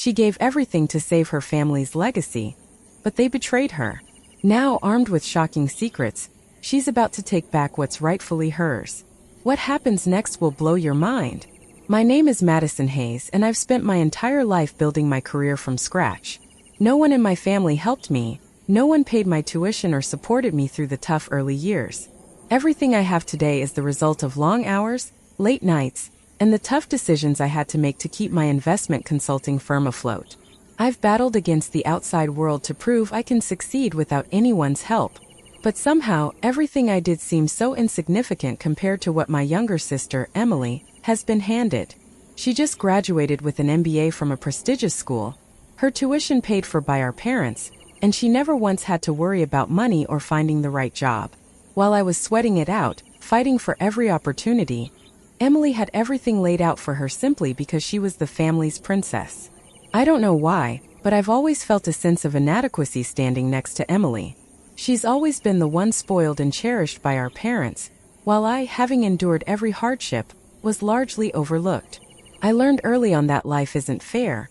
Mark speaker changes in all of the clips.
Speaker 1: She gave everything to save her family's legacy, but they betrayed her. Now, armed with shocking secrets, she's about to take back what's rightfully hers. What happens next will blow your mind. My name is Madison Hayes, and I've spent my entire life building my career from scratch. No one in my family helped me. No one paid my tuition or supported me through the tough early years. Everything I have today is the result of long hours, late nights, and the tough decisions I had to make to keep my investment consulting firm afloat. I've battled against the outside world to prove I can succeed without anyone's help. But somehow, everything I did seems so insignificant compared to what my younger sister, Emily, has been handed. She just graduated with an MBA from a prestigious school, her tuition paid for by our parents, and she never once had to worry about money or finding the right job. While I was sweating it out, fighting for every opportunity, Emily had everything laid out for her simply because she was the family's princess. I don't know why, but I've always felt a sense of inadequacy standing next to Emily. She's always been the one spoiled and cherished by our parents, while I, having endured every hardship, was largely overlooked. I learned early on that life isn't fair,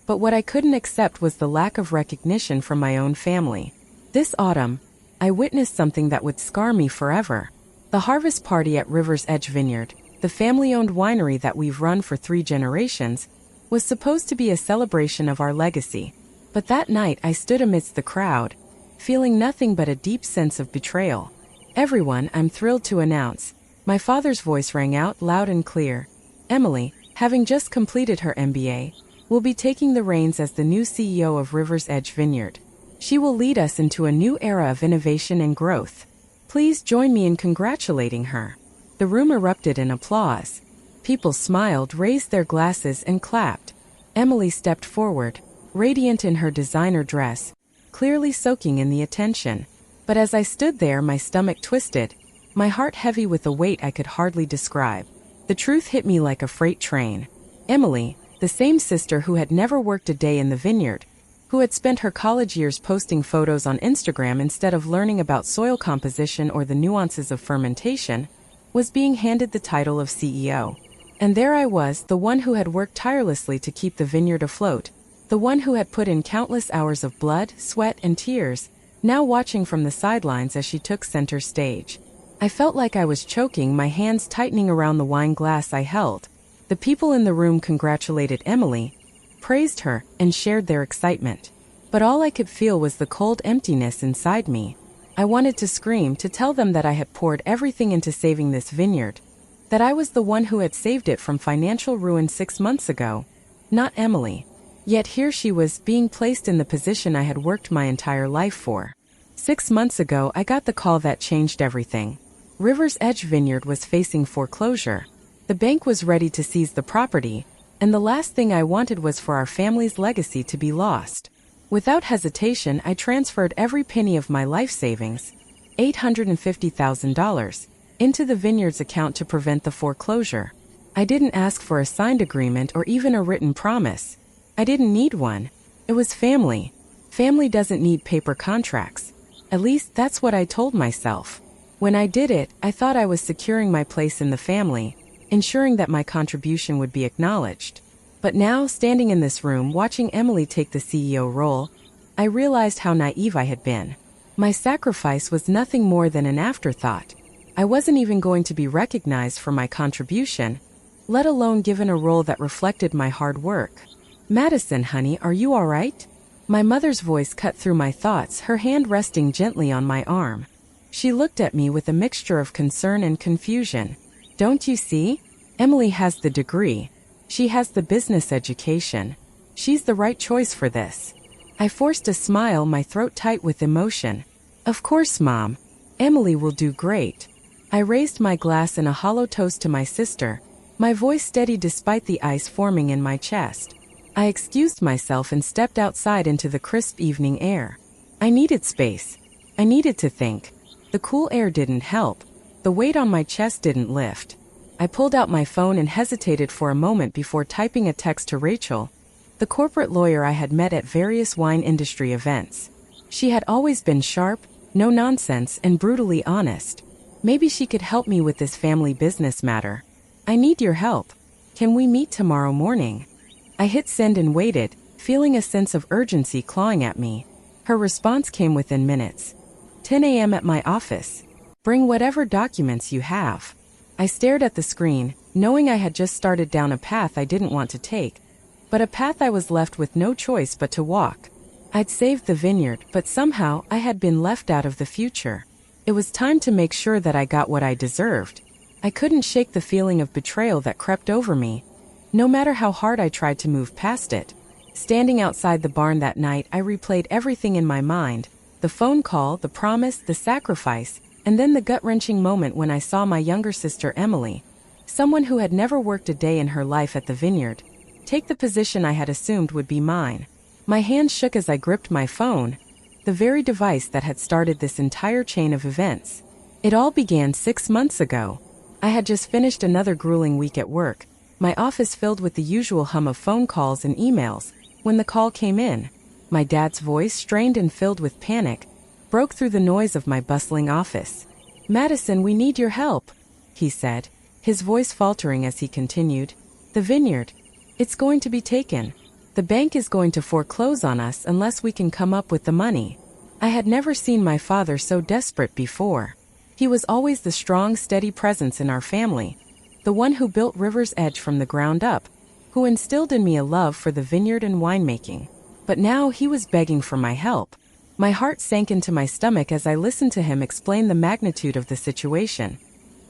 Speaker 1: but what I couldn't accept was the lack of recognition from my own family. This autumn, I witnessed something that would scar me forever. The harvest party at River's Edge Vineyard, the family-owned winery that we've run for 3 generations, was supposed to be a celebration of our legacy. But that night I stood amidst the crowd, feeling nothing but a deep sense of betrayal. Everyone, I'm thrilled to announce, my father's voice rang out loud and clear. Emily, having just completed her MBA, will be taking the reins as the new CEO of River's Edge Vineyard. She will lead us into a new era of innovation and growth. Please join me in congratulating her. The room erupted in applause. People smiled, raised their glasses, and clapped. Emily stepped forward, radiant in her designer dress, clearly soaking in the attention. But as I stood there, my stomach twisted, my heart heavy with a weight I could hardly describe. The truth hit me like a freight train. Emily, the same sister who had never worked a day in the vineyard, who had spent her college years posting photos on Instagram instead of learning about soil composition or the nuances of fermentation, was being handed the title of CEO. And there I was, the one who had worked tirelessly to keep the vineyard afloat, the one who had put in countless hours of blood, sweat, and tears, now watching from the sidelines as she took center stage. I felt like I was choking, my hands tightening around the wine glass I held. The people in the room congratulated Emily, praised her, and shared their excitement. But all I could feel was the cold emptiness inside me. I wanted to scream, to tell them that I had poured everything into saving this vineyard, that I was the one who had saved it from financial ruin 6 months ago, not Emily. Yet here she was, being placed in the position I had worked my entire life for. 6 months ago, I got the call that changed everything. River's Edge Vineyard was facing foreclosure. The bank was ready to seize the property, and the last thing I wanted was for our family's legacy to be lost. Without hesitation, I transferred every penny of my life savings, $850,000, into the vineyard's account to prevent the foreclosure. I didn't ask for a signed agreement or even a written promise. I didn't need one. It was family. Family doesn't need paper contracts. At least that's what I told myself. When I did it, I thought I was securing my place in the family, ensuring that my contribution would be acknowledged. But now, standing in this room watching Emily take the CEO role, I realized how naive I had been. My sacrifice was nothing more than an afterthought. I wasn't even going to be recognized for my contribution, let alone given a role that reflected my hard work. Madison, honey, are you all right? My mother's voice cut through my thoughts, her hand resting gently on my arm. She looked at me with a mixture of concern and confusion. Don't you see? Emily has the degree. She has the business education. She's the right choice for this. I forced a smile, my throat tight with emotion. Of course, Mom. Emily will do great. I raised my glass in a hollow toast to my sister, my voice steady despite the ice forming in my chest. I excused myself and stepped outside into the crisp evening air. I needed space. I needed to think. The cool air didn't help. The weight on my chest didn't lift. I pulled out my phone and hesitated for a moment before typing a text to Rachel, the corporate lawyer I had met at various wine industry events. She had always been sharp, no nonsense, and brutally honest. Maybe she could help me with this family business matter. I need your help. Can we meet tomorrow morning? I hit send and waited, feeling a sense of urgency clawing at me. Her response came within minutes. 10 a.m. at my office. Bring whatever documents you have. I stared at the screen, knowing I had just started down a path I didn't want to take, but a path I was left with no choice but to walk. I'd saved the vineyard, but somehow I had been left out of the future. It was time to make sure that I got what I deserved. I couldn't shake the feeling of betrayal that crept over me, no matter how hard I tried to move past it. Standing outside the barn that night, I replayed everything in my mind: the phone call, the promise, the sacrifice, and then the gut-wrenching moment when I saw my younger sister Emily, someone who had never worked a day in her life at the vineyard, take the position I had assumed would be mine. My hands shook as I gripped my phone, the very device that had started this entire chain of events. It all began 6 months ago. I had just finished another grueling week at work, my office filled with the usual hum of phone calls and emails, when the call came in. My dad's voice, strained and filled with panic, broke through the noise of my bustling office. "Madison, we need your help," he said, his voice faltering as he continued. "The vineyard. It's going to be taken. The bank is going to foreclose on us unless we can come up with the money." I had never seen my father so desperate before. He was always the strong, steady presence in our family, the one who built River's Edge from the ground up, who instilled in me a love for the vineyard and winemaking. But now he was begging for my help. My heart sank into my stomach as I listened to him explain the magnitude of the situation.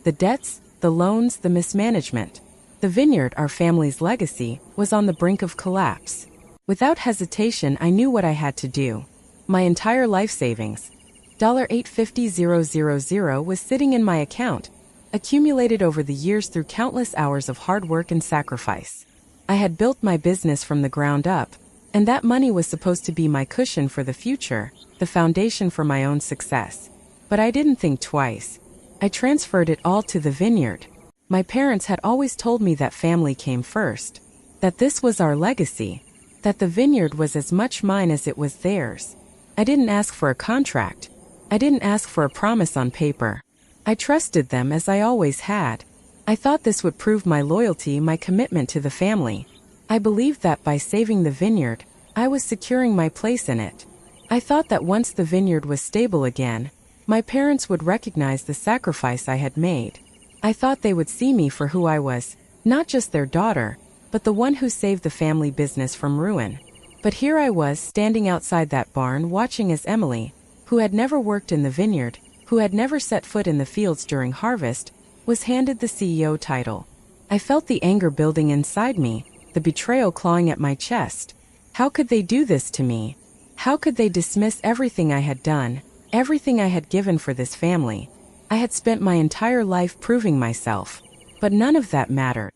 Speaker 1: The debts, the loans, the mismanagement. The vineyard, our family's legacy, was on the brink of collapse. Without hesitation, I knew what I had to do. My entire life savings, $850,000, was sitting in my account, accumulated over the years through countless hours of hard work and sacrifice. I had built my business from the ground up, and that money was supposed to be my cushion for the future, the foundation for my own success. But I didn't think twice. I transferred it all to the vineyard. My parents had always told me that family came first, that this was our legacy, that the vineyard was as much mine as it was theirs. I didn't ask for a contract. I didn't ask for a promise on paper. I trusted them as I always had. I thought this would prove my loyalty, my commitment to the family. I believed that by saving the vineyard, I was securing my place in it. I thought that once the vineyard was stable again, my parents would recognize the sacrifice I had made. I thought they would see me for who I was, not just their daughter, but the one who saved the family business from ruin. But here I was, standing outside that barn, watching as Emily, who had never worked in the vineyard, who had never set foot in the fields during harvest, was handed the CEO title. I felt the anger building inside me, the betrayal clawing at my chest. How could they do this to me? How could they dismiss everything I had done, everything I had given for this family? I had spent my entire life proving myself. But none of that mattered.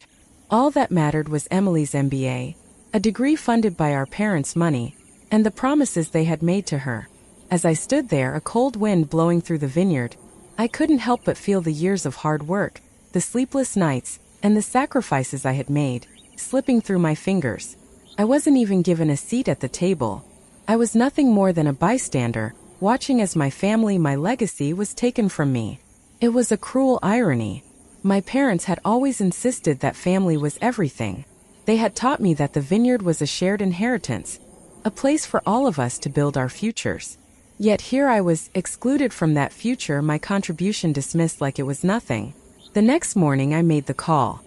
Speaker 1: All that mattered was Emily's MBA, a degree funded by our parents' money, and the promises they had made to her. As I stood there, a cold wind blowing through the vineyard, I couldn't help but feel the years of hard work, the sleepless nights, and the sacrifices I had made, slipping through my fingers. I wasn't even given a seat at the table. I was nothing more than a bystander, watching as my family, my legacy, was taken from me. It was a cruel irony. My parents had always insisted that family was everything. They had taught me that the vineyard was a shared inheritance, a place for all of us to build our futures. Yet here I was, excluded from that future, my contribution dismissed like it was nothing. The next morning I made the call.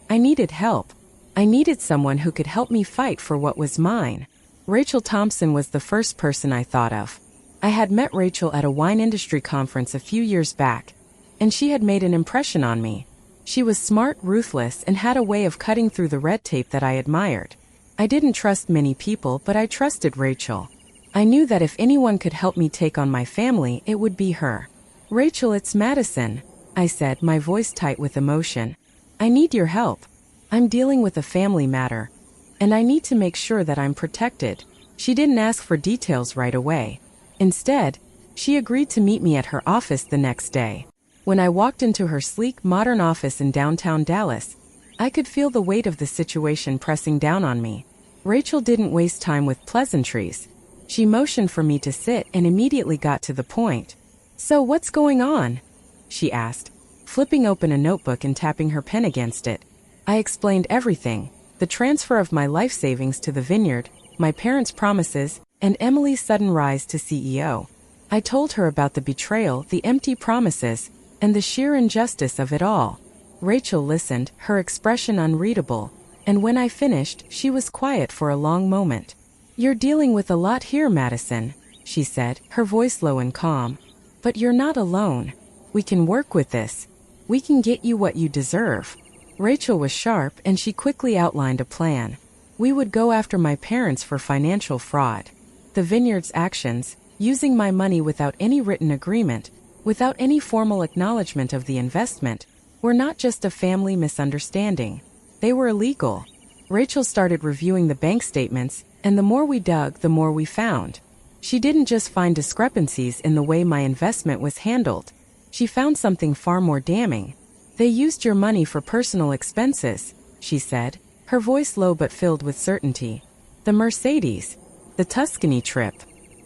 Speaker 1: I needed help. I needed someone who could help me fight for what was mine. Rachel Thompson was the first person I thought of. I had met Rachel at a wine industry conference a few years back, and she had made an impression on me. She was smart, ruthless, and had a way of cutting through the red tape that I admired. I didn't trust many people, but I trusted Rachel. I knew that if anyone could help me take on my family, it would be her. "Rachel, it's Madison," I said, my voice tight with emotion. "I need your help. I'm dealing with a family matter, and I need to make sure that I'm protected." She didn't ask for details right away. Instead, she agreed to meet me at her office the next day. When I walked into her sleek, modern office in downtown Dallas, I could feel the weight of the situation pressing down on me. Rachel didn't waste time with pleasantries. She motioned for me to sit and immediately got to the point. "So what's going on?" she asked, flipping open a notebook and tapping her pen against it. I explained everything: the transfer of my life savings to the vineyard, my parents' promises, and Emily's sudden rise to CEO. I told her about the betrayal, the empty promises, and the sheer injustice of it all. Rachel listened, her expression unreadable, and when I finished, she was quiet for a long moment. "You're dealing with a lot here, Madison," she said, her voice low and calm. "But you're not alone. We can work with this. We can get you what you deserve." Rachel was sharp, and she quickly outlined a plan. We would go after my parents for financial fraud. The Vineyard's actions, using my money without any written agreement, without any formal acknowledgement of the investment, were not just a family misunderstanding. They were illegal. Rachel started reviewing the bank statements, and the more we dug, the more we found. She didn't just find discrepancies in the way my investment was handled. She found something far more damning. "They used your money for personal expenses," she said, her voice low but filled with certainty. "The Mercedes, the Tuscany trip,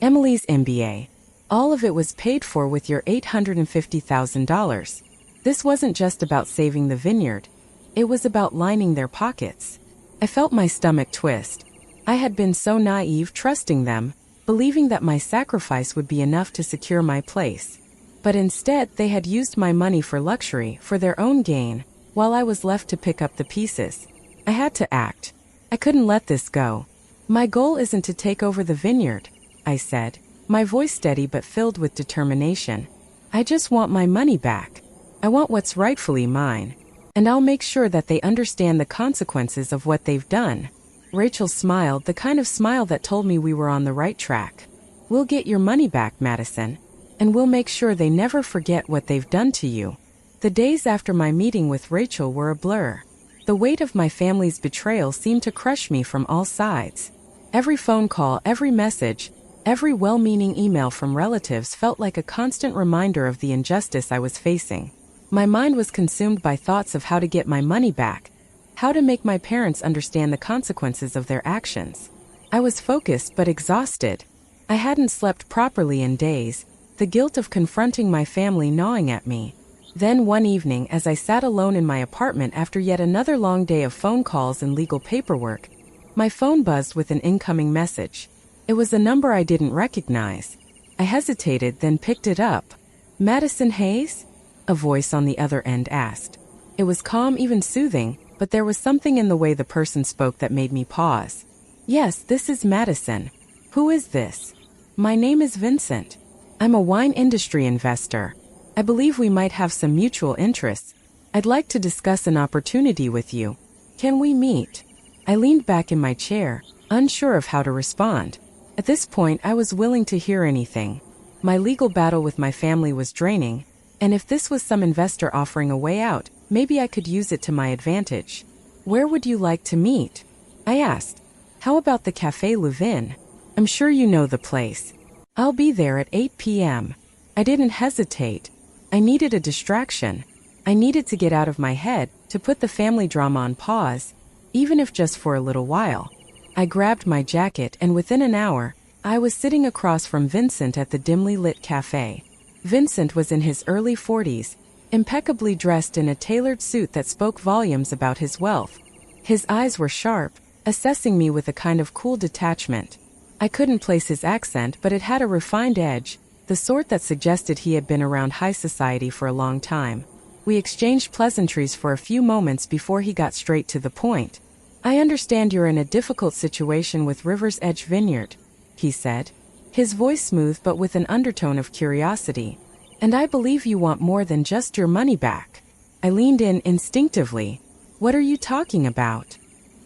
Speaker 1: Emily's MBA. All of it was paid for with your $850,000. This wasn't just about saving the Vineyard. It was about lining their pockets." I felt my stomach twist. I had been so naive trusting them, believing that my sacrifice would be enough to secure my place. But instead, they had used my money for luxury, for their own gain, while I was left to pick up the pieces. I had to act. I couldn't let this go. "My goal isn't to take over the Vineyard," I said, my voice steady but filled with determination. "I just want my money back. I want what's rightfully mine. And I'll make sure that they understand the consequences of what they've done." Rachel smiled, the kind of smile that told me we were on the right track. "We'll get your money back, Madison. And we'll make sure they never forget what they've done to you." The days after my meeting with Rachel were a blur. The weight of my family's betrayal seemed to crush me from all sides. Every phone call, every message, every well-meaning email from relatives felt like a constant reminder of the injustice I was facing. My mind was consumed by thoughts of how to get my money back, how to make my parents understand the consequences of their actions. I was focused but exhausted. I hadn't slept properly in days, the guilt of confronting my family gnawing at me. Then one evening, as I sat alone in my apartment after yet another long day of phone calls and legal paperwork, my phone buzzed with an incoming message. It was a number I didn't recognize. I hesitated, then picked it up. "Madison Hayes?" a voice on the other end asked. It was calm, even soothing, but there was something in the way the person spoke that made me pause. "Yes, this is Madison. Who is this?" "My name is Vincent. I'm a wine industry investor. I believe we might have some mutual interests. I'd like to discuss an opportunity with you. Can we meet?" I leaned back in my chair, unsure of how to respond. At this point, I was willing to hear anything. My legal battle with my family was draining, and if this was some investor offering a way out, maybe I could use it to my advantage. "Where would you like to meet?" I asked. "How about the Café Levin? I'm sure you know the place. I'll be there at 8 p.m. I didn't hesitate. I needed a distraction. I needed to get out of my head, to put the family drama on pause, even if just for a little while. I grabbed my jacket, and within an hour, I was sitting across from Vincent at the dimly lit cafe. Vincent was in his early 40s, impeccably dressed in a tailored suit that spoke volumes about his wealth. His eyes were sharp, assessing me with a kind of cool detachment. I couldn't place his accent, but it had a refined edge, the sort that suggested he had been around high society for a long time. We exchanged pleasantries for a few moments before he got straight to the point. "I understand you're in a difficult situation with River's Edge Vineyard," he said, his voice smooth but with an undertone of curiosity. "And I believe you want more than just your money back." I leaned in instinctively. "What are you talking about?"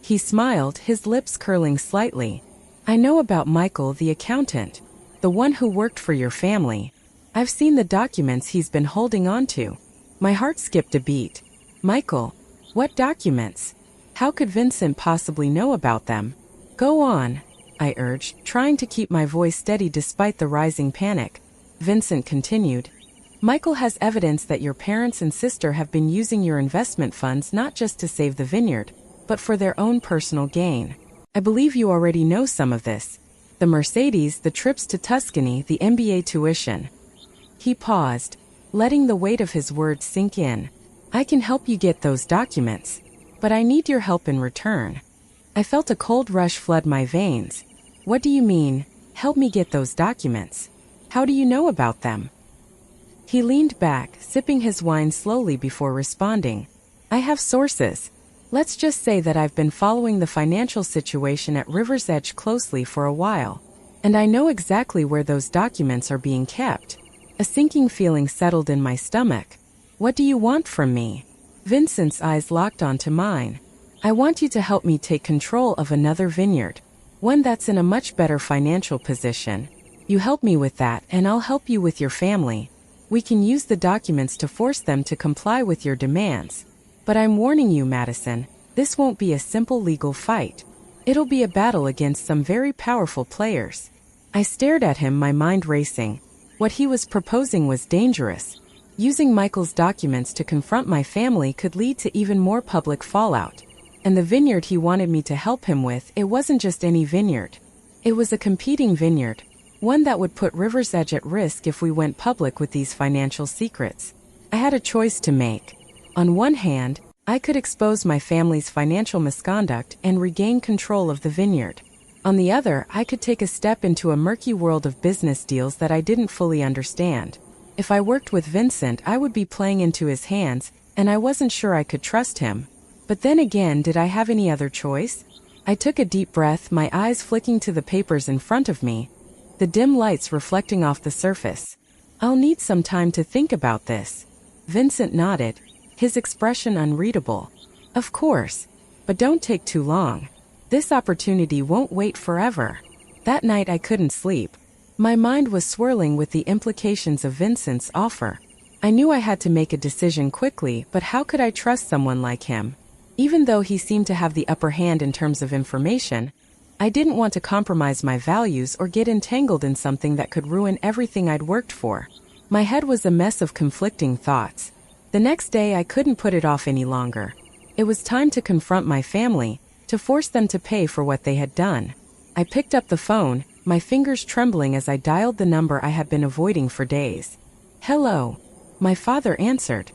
Speaker 1: He smiled, his lips curling slightly. "I know about Michael, the accountant, the one who worked for your family. I've seen the documents he's been holding on to." My heart skipped a beat. "Michael? What documents? How could Vincent possibly know about them?" "Go on," I urged, trying to keep my voice steady despite the rising panic. Vincent continued. "Michael has evidence that your parents and sister have been using your investment funds not just to save the Vineyard, but for their own personal gain. I believe you already know some of this. The Mercedes, the trips to Tuscany, the MBA tuition." He paused, letting the weight of his words sink in. "I can help you get those documents, but I need your help in return." I felt a cold rush flood my veins. What do you mean? Help me get those documents. How do you know about them? He leaned back, sipping his wine slowly before responding. I have sources. Let's just say that I've been following the financial situation at River's Edge closely for a while, and I know exactly where those documents are being kept. A sinking feeling settled in my stomach. What do you want from me? Vincent's eyes locked onto mine. I want you to help me take control of another vineyard, one that's in a much better financial position. You help me with that, and I'll help you with your family. We can use the documents to force them to comply with your demands. But I'm warning you, Madison, this won't be a simple legal fight. It'll be a battle against some very powerful players. I stared at him, my mind racing. What he was proposing was dangerous. Using Michael's documents to confront my family could lead to even more public fallout. And the vineyard he wanted me to help him with, it wasn't just any vineyard. It was a competing vineyard, one that would put River's Edge at risk if we went public with these financial secrets. I had a choice to make. On one hand, I could expose my family's financial misconduct and regain control of the vineyard. On the other, I could take a step into a murky world of business deals that I didn't fully understand. If I worked with Vincent, I would be playing into his hands, and I wasn't sure I could trust him. But then again, did I have any other choice? I took a deep breath, my eyes flicking to the papers in front of me, the dim lights reflecting off the surface. I'll need some time to think about this. Vincent nodded, his expression unreadable. Of course. But don't take too long. This opportunity won't wait forever. That night I couldn't sleep. My mind was swirling with the implications of Vincent's offer. I knew I had to make a decision quickly, but how could I trust someone like him? Even though he seemed to have the upper hand in terms of information, I didn't want to compromise my values or get entangled in something that could ruin everything I'd worked for. My head was a mess of conflicting thoughts. The next day I couldn't put it off any longer. It was time to confront my family, to force them to pay for what they had done. I picked up the phone, my fingers trembling as I dialed the number I had been avoiding for days. Hello. My father answered.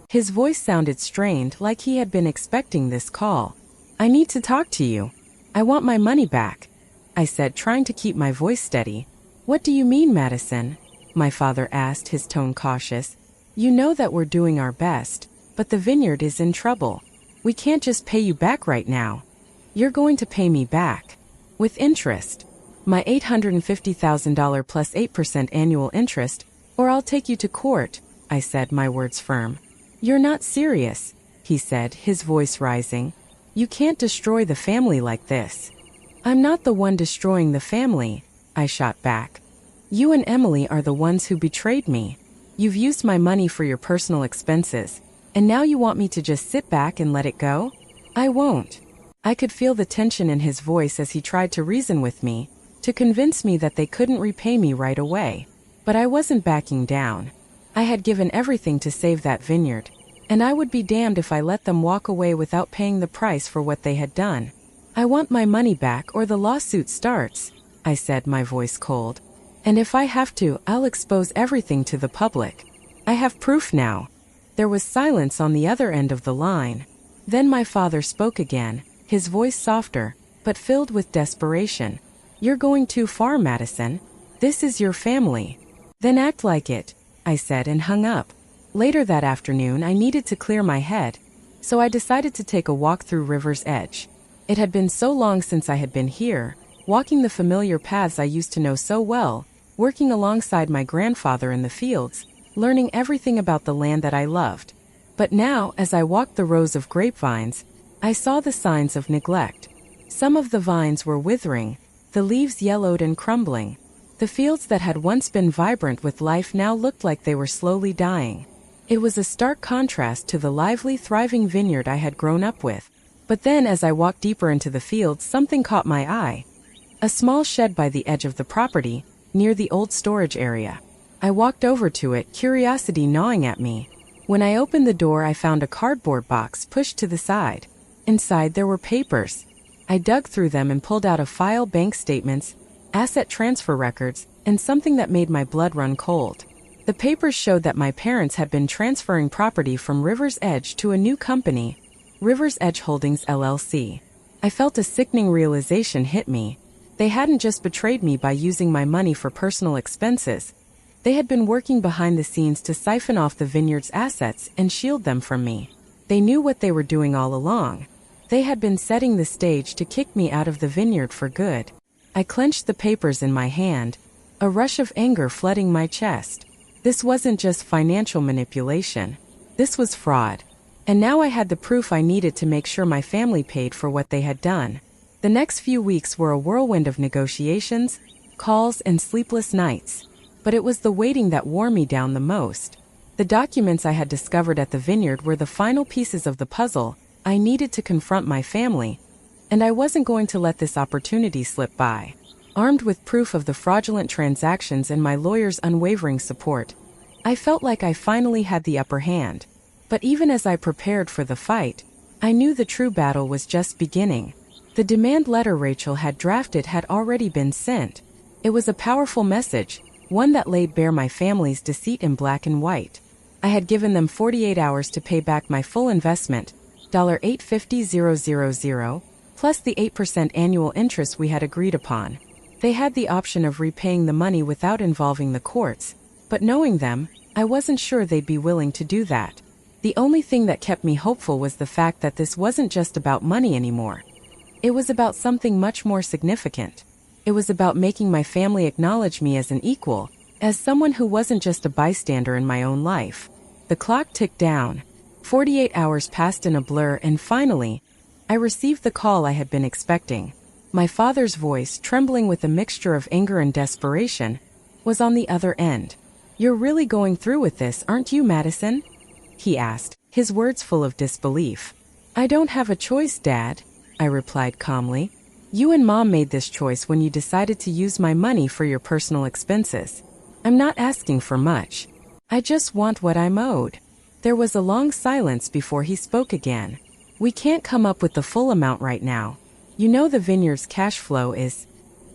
Speaker 1: His voice sounded strained, like he had been expecting this call. I need to talk to you. I want my money back, I said, trying to keep my voice steady. What do you mean, Madison? My father asked, his tone cautious. You know that we're doing our best, but the vineyard is in trouble. We can't just pay you back right now. You're going to pay me back. With interest. My $850,000 plus 8% annual interest, or I'll take you to court, I said, my words firm. You're not serious, he said, his voice rising. You can't destroy the family like this. I'm not the one destroying the family, I shot back. You and Emily are the ones who betrayed me. You've used my money for your personal expenses, and now you want me to just sit back and let it go? I won't. I could feel the tension in his voice as he tried to reason with me, to convince me that they couldn't repay me right away. But I wasn't backing down. I had given everything to save that vineyard, and I would be damned if I let them walk away without paying the price for what they had done. I want my money back or the lawsuit starts, I said, my voice cold. And if I have to, I'll expose everything to the public. I have proof now. There was silence on the other end of the line. Then my father spoke again, his voice softer, but filled with desperation. You're going too far, Madison. This is your family. Then act like it, I said, and hung up. Later that afternoon I needed to clear my head, so I decided to take a walk through River's Edge. It had been so long since I had been here, walking the familiar paths I used to know so well, working alongside my grandfather in the fields, learning everything about the land that I loved. But now, as I walked the rows of grapevines, I saw the signs of neglect. Some of the vines were withering, the leaves yellowed and crumbling. The fields that had once been vibrant with life now looked like they were slowly dying. It was a stark contrast to the lively, thriving vineyard I had grown up with. But then, as I walked deeper into the fields, something caught my eye. A small shed by the edge of the property, near the old storage area. I walked over to it, curiosity gnawing at me. When I opened the door, I found a cardboard box pushed to the side. Inside there were papers. I dug through them and pulled out a file, bank statements, asset transfer records, and something that made my blood run cold. The papers showed that my parents had been transferring property from River's Edge to a new company, River's Edge Holdings LLC. I felt a sickening realization hit me. They hadn't just betrayed me by using my money for personal expenses. They had been working behind the scenes to siphon off the vineyard's assets and shield them from me. They knew what they were doing all along. They had been setting the stage to kick me out of the vineyard for good. I clenched the papers in my hand, a rush of anger flooding my chest. This wasn't just financial manipulation. This was fraud. And now I had the proof I needed to make sure my family paid for what they had done. The next few weeks were a whirlwind of negotiations, calls, and sleepless nights. But it was the waiting that wore me down the most. The documents I had discovered at the vineyard were the final pieces of the puzzle. I needed to confront my family, and I wasn't going to let this opportunity slip by. Armed with proof of the fraudulent transactions and my lawyer's unwavering support, I felt like I finally had the upper hand. But even as I prepared for the fight, I knew the true battle was just beginning. The demand letter Rachel had drafted had already been sent. It was a powerful message, one that laid bare my family's deceit in black and white. I had given them 48 hours to pay back my full investment, $850,000, plus the 8% annual interest we had agreed upon. They had the option of repaying the money without involving the courts, but knowing them, I wasn't sure they'd be willing to do that. The only thing that kept me hopeful was the fact that this wasn't just about money anymore. It was about something much more significant. It was about making my family acknowledge me as an equal, as someone who wasn't just a bystander in my own life. The clock ticked down. 48 hours passed in a blur, and finally, I received the call I had been expecting. My father's voice, trembling with a mixture of anger and desperation, was on the other end. "You're really going through with this, aren't you, Madison?" he asked, his words full of disbelief. "I don't have a choice, Dad," I replied calmly. "You and Mom made this choice when you decided to use my money for your personal expenses. I'm not asking for much. I just want what I'm owed." There was a long silence before he spoke again. "We can't come up with the full amount right now. You know the vineyard's cash flow is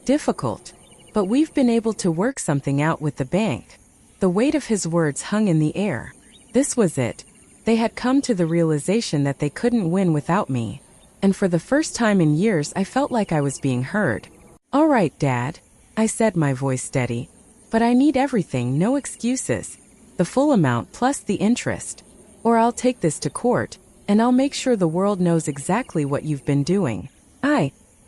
Speaker 1: difficult, but we've been able to work something out with the bank." The weight of his words hung in the air. This was it. They had come to the realization that they couldn't win without me. And for the first time in years, I felt like I was being heard. "All right, Dad," I said, my voice steady. "But I need everything, no excuses. The full amount plus the interest. Or I'll take this to court, and I'll make sure the world knows exactly what you've been doing.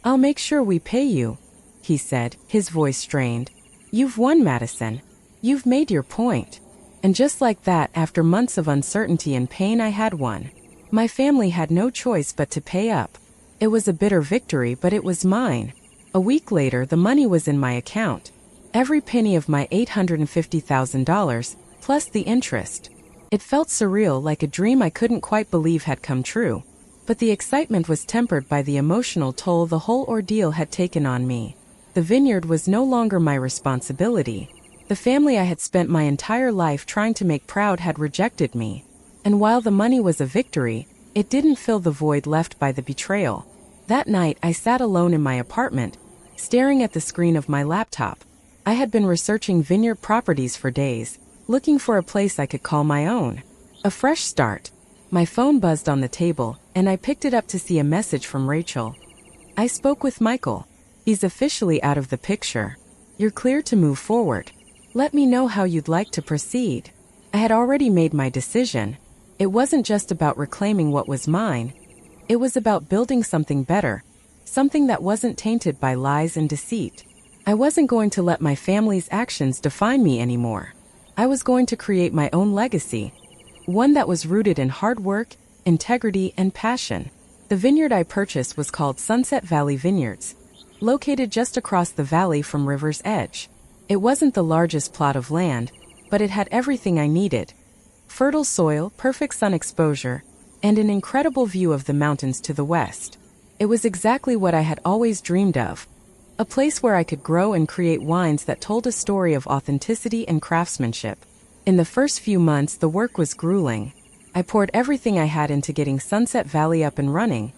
Speaker 1: I'll make sure we pay you," he said, his voice strained. "You've won, Madison. You've made your point." And just like that, after months of uncertainty and pain, I had won. My family had no choice but to pay up. It was a bitter victory, but it was mine. A week later, the money was in my account. Every penny of my $850,000, plus the interest. It felt surreal, like a dream I couldn't quite believe had come true. But the excitement was tempered by the emotional toll the whole ordeal had taken on me. The vineyard was no longer my responsibility. The family I had spent my entire life trying to make proud had rejected me. And while the money was a victory, it didn't fill the void left by the betrayal. That night, I sat alone in my apartment, staring at the screen of my laptop. I had been researching vineyard properties for days, looking for a place I could call my own. A fresh start. My phone buzzed on the table, and I picked it up to see a message from Rachel. "I spoke with Michael. He's officially out of the picture. You're clear to move forward. Let me know how you'd like to proceed." I had already made my decision. It wasn't just about reclaiming what was mine. It was about building something better, something that wasn't tainted by lies and deceit. I wasn't going to let my family's actions define me anymore. I was going to create my own legacy, one that was rooted in hard work, integrity, and passion. The vineyard I purchased was called Sunset Valley Vineyards, located just across the valley from River's Edge. It wasn't the largest plot of land, but it had everything I needed: fertile soil, perfect sun exposure, and an incredible view of the mountains to the west. It was exactly what I had always dreamed of, a place where I could grow and create wines that told a story of authenticity and craftsmanship. In the first few months, the work was grueling. I poured everything I had into getting Sunset Valley up and running,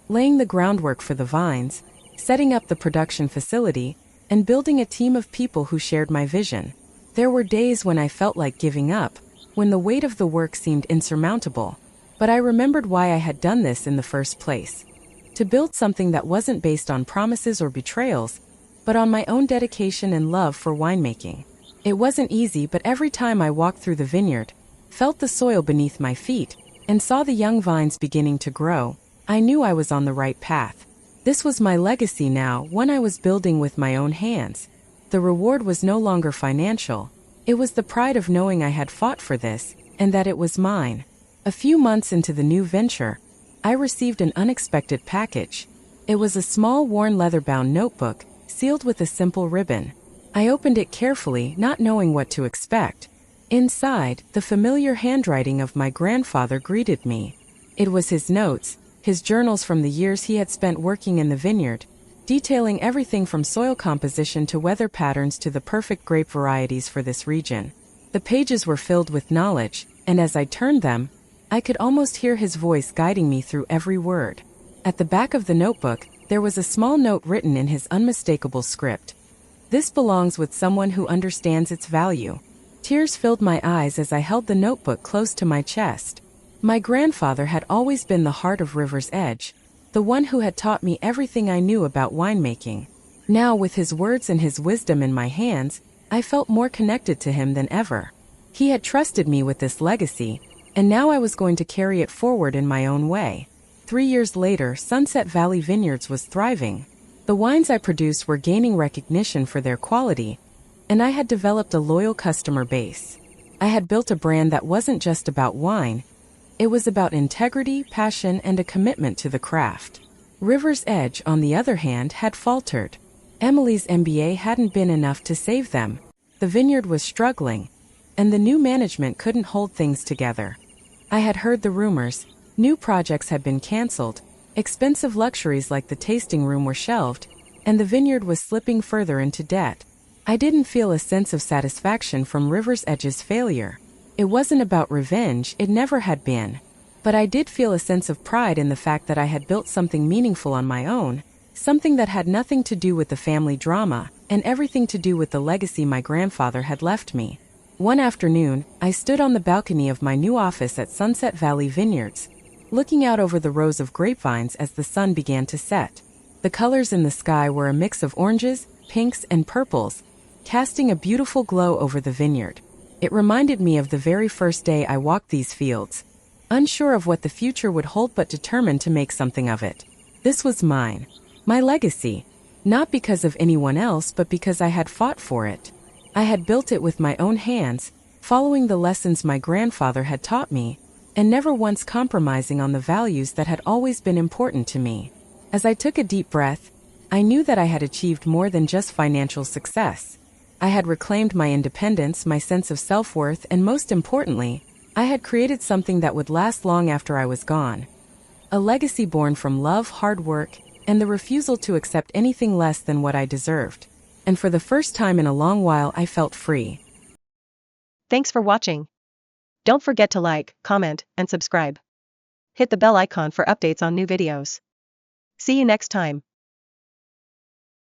Speaker 1: laying the groundwork for the vines, setting up the production facility, and building a team of people who shared my vision. There were days when I felt like giving up, when the weight of the work seemed insurmountable. But I remembered why I had done this in the first place. To build something that wasn't based on promises or betrayals, but on my own dedication and love for winemaking. It wasn't easy, but every time I walked through the vineyard, felt the soil beneath my feet, and saw the young vines beginning to grow, I knew I was on the right path. This was my legacy now, one I was building with my own hands. The reward was no longer financial. It was the pride of knowing I had fought for this, and that it was mine. A few months into the new venture, I received an unexpected package. It was a small worn leather-bound notebook, sealed with a simple ribbon. I opened it carefully, not knowing what to expect. Inside, the familiar handwriting of my grandfather greeted me. It was his notes, his journals from the years he had spent working in the vineyard, detailing everything from soil composition to weather patterns to the perfect grape varieties for this region. The pages were filled with knowledge, and as I turned them, I could almost hear his voice guiding me through every word. At the back of the notebook, there was a small note written in his unmistakable script. "This belongs with someone who understands its value." Tears filled my eyes as I held the notebook close to my chest. My grandfather had always been the heart of River's Edge, the one who had taught me everything I knew about winemaking. Now, with his words and his wisdom in my hands, I felt more connected to him than ever. He had trusted me with this legacy, and now I was going to carry it forward in my own way. 3 years later, Sunset Valley Vineyards was thriving. The wines I produced were gaining recognition for their quality, and I had developed a loyal customer base. I had built a brand that wasn't just about wine. It was about integrity, passion, and a commitment to the craft. River's Edge, on the other hand, had faltered. Emily's MBA hadn't been enough to save them. The vineyard was struggling, and the new management couldn't hold things together. I had heard the rumors. New projects had been canceled, expensive luxuries like the tasting room were shelved, and the vineyard was slipping further into debt. I didn't feel a sense of satisfaction from River's Edge's failure. It wasn't about revenge, it never had been. But I did feel a sense of pride in the fact that I had built something meaningful on my own, something that had nothing to do with the family drama, and everything to do with the legacy my grandfather had left me. One afternoon, I stood on the balcony of my new office at Sunset Valley Vineyards, looking out over the rows of grapevines as the sun began to set. The colors in the sky were a mix of oranges, pinks, and purples, casting a beautiful glow over the vineyard. It reminded me of the very first day I walked these fields, unsure of what the future would hold but determined to make something of it. This was mine, my legacy, not because of anyone else but because I had fought for it. I had built it with my own hands, following the lessons my grandfather had taught me, and never once compromising on the values that had always been important to me. As I took a deep breath, I knew that I had achieved more than just financial success. I had reclaimed my independence, my sense of self-worth, and most importantly, I had created something that would last long after I was gone. A legacy born from love, hard work, and the refusal to accept anything less than what I deserved. And for the first time in a long while, I felt free.
Speaker 2: Thanks for watching. Don't forget to like, comment, and subscribe. Hit the bell icon for updates on new videos. See you next time.